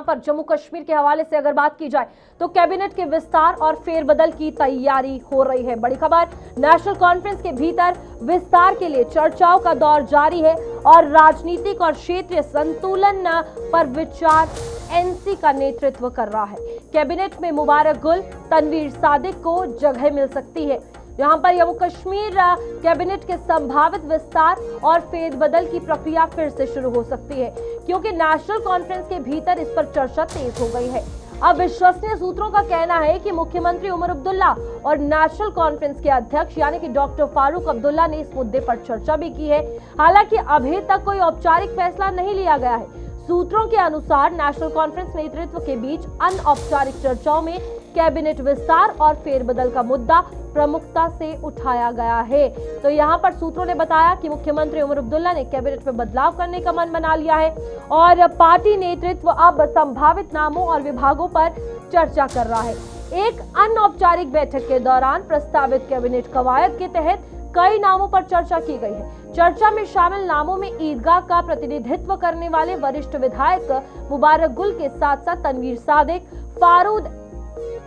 यहां पर जम्मू कश्मीर के हवाले से अगर बात की जाए तो कैबिनेट के विस्तार और फेरबदल की तैयारी हो रही है। बड़ी खबर, नेशनल कॉन्फ्रेंस के भीतर विस्तार के लिए चर्चाओं का दौर जारी है और राजनीतिक और क्षेत्रीय संतुलन पर विचार एनसी का नेतृत्व कर रहा है। कैबिनेट में मुबारक गुल, तनवीर सादिक को जगह मिल सकती है। यहां पर जम्मू कश्मीर कैबिनेट के संभावित विस्तार और फेरबदल की प्रक्रिया फिर से शुरू हो सकती है, क्योंकि नेशनल कॉन्फ्रेंस के भीतर इस पर चर्चा तेज हो गई है। अब विश्वसनीय सूत्रों का कहना है कि मुख्यमंत्री उमर अब्दुल्ला और नेशनल कॉन्फ्रेंस के अध्यक्ष यानी कि डॉक्टर फारूक अब्दुल्ला ने इस मुद्दे पर चर्चा भी की है। हालांकि अभी तक कोई औपचारिक फैसला नहीं लिया गया है। सूत्रों के अनुसार नेशनल कॉन्फ्रेंस नेतृत्व के बीच अनौपचारिक चर्चाओं में कैबिनेट विस्तार और फेरबदल का मुद्दा प्रमुखता से उठाया गया है। तो यहां पर सूत्रों ने बताया कि मुख्यमंत्री उमर अब्दुल्ला ने कैबिनेट में बदलाव करने का मन बना लिया है और पार्टी नेतृत्व अब संभावित नामों और विभागों पर चर्चा कर रहा है। एक अनौपचारिक बैठक के दौरान प्रस्तावित कैबिनेट कवायद के तहत कई नामों पर चर्चा की गई है। चर्चा में शामिल नामों में ईदगाह का प्रतिनिधित्व करने वाले वरिष्ठ विधायक मुबारक गुल के साथ साथ तनवीर सादिक, फारूद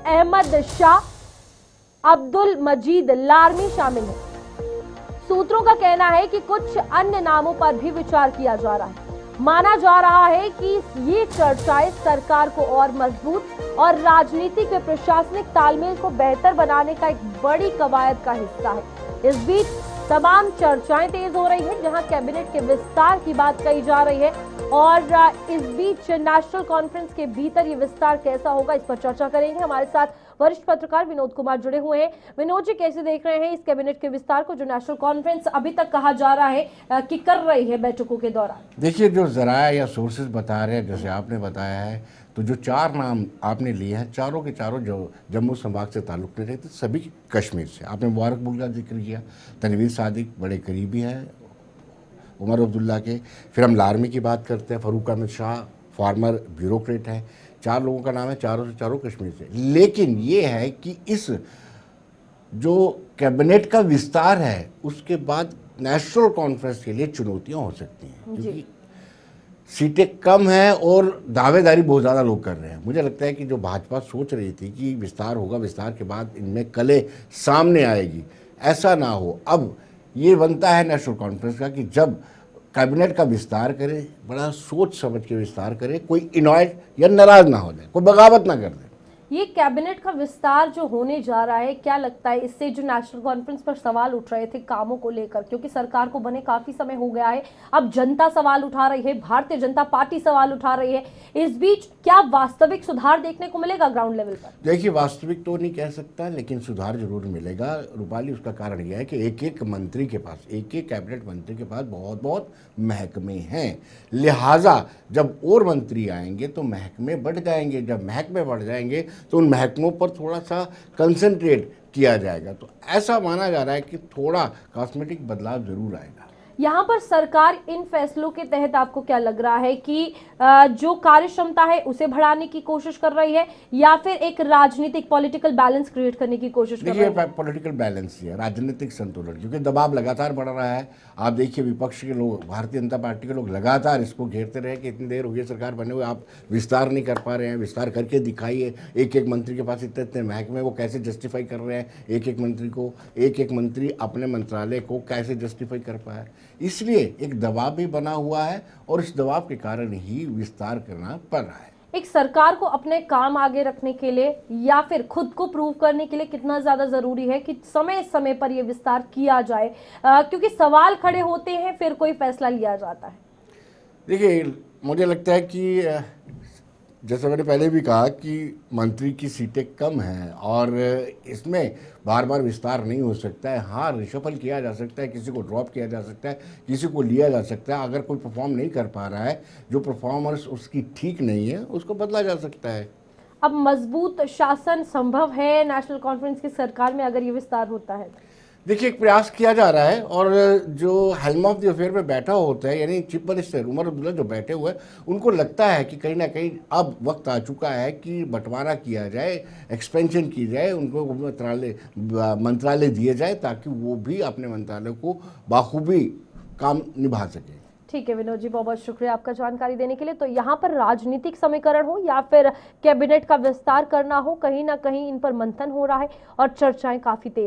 अहमद शाह, अब्दुल मजीद लारमी शामिल है। सूत्रों का कहना है कि कुछ अन्य नामों पर भी विचार किया जा रहा है। माना जा रहा है कि ये चर्चाएं सरकार को और मजबूत और राजनीतिक व प्रशासनिक तालमेल को बेहतर बनाने का एक बड़ी कवायद का हिस्सा है। इस बीच तमाम चर्चाएं तेज हो रही है, जहां कैबिनेट के विस्तार की बात कही जा रही है और इस बीच नेशनल कॉन्फ्रेंस के भीतर ये विस्तार कैसा होगा, इस पर चर्चा करेंगे। हमारे साथ वरिष्ठ पत्रकार विनोद कुमार जुड़े हुए हैं। विनोद जी, कैसे देख रहे हैं इस कैबिनेट के विस्तार को, जो नेशनल कॉन्फ्रेंस अभी तक कहा जा रहा है कि कर रही है बैठकों के दौरान? देखिए, जो जराया या सोर्सेज बता रहे हैं, जैसे आपने बताया है, तो जो 4 नाम आपने लिए हैं, चारों के चारों जो जम्मू संभाग से ताल्लुक नहीं रहते, सभी कश्मीर से। आपने मुबारक गुल का जिक्र किया, तनवीर सादिक बड़े करीबी हैं उमर अब्दुल्ला के। फिर हम लारमी की बात करते हैं, फारूक अहमद शाह फॉर्मर ब्यूरोक्रेट हैं। 4 लोगों का नाम है, चारों से चारों कश्मीर से। लेकिन ये है कि इस जो कैबिनेट का विस्तार है उसके बाद नेशनल कॉन्फ्रेंस के लिए चुनौतियां हो सकती हैं, क्योंकि सीटें कम हैं और दावेदारी बहुत ज़्यादा लोग कर रहे हैं। मुझे लगता है कि जो भाजपा सोच रही थी कि विस्तार होगा, विस्तार के बाद इनमें कले सामने आएगी, ऐसा ना हो। अब ये बनता है नेशनल कॉन्फ्रेंस का कि जब कैबिनेट का विस्तार करे, बड़ा सोच समझ के विस्तार करे, कोई इनॉयड या नाराज ना हो जाए, कोई बगावत ना कर दे। ये कैबिनेट का विस्तार जो होने जा रहा है, क्या लगता है इससे जो नेशनल कॉन्फ्रेंस पर सवाल उठ रहे थे कामों को लेकर, क्योंकि सरकार को बने काफी समय हो गया है, अब जनता सवाल उठा रही है, भारतीय जनता पार्टी सवाल उठा रही है, इस बीच क्या वास्तविक सुधार देखने को मिलेगा ग्राउंड लेवल पर? देखिए, वास्तविक तो नहीं कह सकता, लेकिन सुधार जरूर मिलेगा रूपाली। उसका कारण यह है कि एक एक मंत्री के पास, एक एक कैबिनेट मंत्री के पास बहुत बहुत महकमे हैं। लिहाजा जब और मंत्री आएंगे तो महकमे बढ़ जाएंगे। जब महकमे बढ़ जाएंगे तो उन महकमों पर थोड़ा सा कंसंट्रेट किया जाएगा। तो ऐसा माना जा रहा है कि थोड़ा कॉस्मेटिक बदलाव जरूर आएगा। यहाँ पर सरकार इन फैसलों के तहत आपको क्या लग रहा है कि जो कार्य क्षमता है उसे बढ़ाने की कोशिश कर रही है या फिर एक राजनीतिक पॉलिटिकल बैलेंस क्रिएट करने की कोशिश कर रही है? देखिए, पॉलिटिकल बैलेंस ही है, राजनीतिक संतुलन, क्योंकि दबाव लगातार बढ़ रहा है। आप देखिए, विपक्ष के लोग, भारतीय जनता पार्टी के लोग लगातार इसको घेरते रहे कि इतनी देर हो गई सरकार बने हुए, आप विस्तार नहीं कर पा रहे हैं, विस्तार करके दिखाइए। एक एक मंत्री के पास इतने इतने महकमे, वो कैसे जस्टिफाई कर रहे हैं एक एक मंत्री को, एक एक मंत्री अपने मंत्रालय को कैसे जस्टिफाई कर पाए। इसलिए एक दबाव भी बना हुआ है और इस दबाव के कारण ही विस्तार करना पड़ रहा है। एक सरकार को अपने काम आगे रखने के लिए या फिर खुद को प्रूव करने के लिए कितना ज्यादा जरूरी है कि समय समय पर यह विस्तार किया जाए, क्योंकि सवाल खड़े होते हैं फिर कोई फैसला लिया जाता है? देखिए, मुझे लगता है कि जैसे मैंने पहले भी कहा कि मंत्री की सीटें कम हैं और इसमें बार बार विस्तार नहीं हो सकता है। हाँ, रिशफल किया जा सकता है, किसी को ड्रॉप किया जा सकता है, किसी को लिया जा सकता है। अगर कोई परफॉर्म नहीं कर पा रहा है, जो परफॉर्मेंस उसकी ठीक नहीं है, उसको बदला जा सकता है। अब मजबूत शासन संभव है नेशनल कॉन्फ्रेंस की सरकार में अगर ये विस्तार होता है? देखिए, एक प्रयास किया जा रहा है और जो हेल्म ऑफ द अफेयर में बैठा होता है, यानी चीफ मिनिस्टर उमर अब्दुल्ला जो बैठे हुए हैं, उनको लगता है कि कहीं ना कहीं अब वक्त आ चुका है कि बंटवारा किया जाए, एक्सपेंशन की जाए, उनको मंत्रालय दिए जाए ताकि वो भी अपने मंत्रालय को बाखूबी काम निभा सके। ठीक है विनोद जी, बहुत बहुत शुक्रिया आपका जानकारी देने के लिए। तो यहाँ पर राजनीतिक समीकरण हो या फिर कैबिनेट का विस्तार करना हो, कहीं ना कहीं इन पर मंथन हो रहा है और चर्चाएं काफी तेज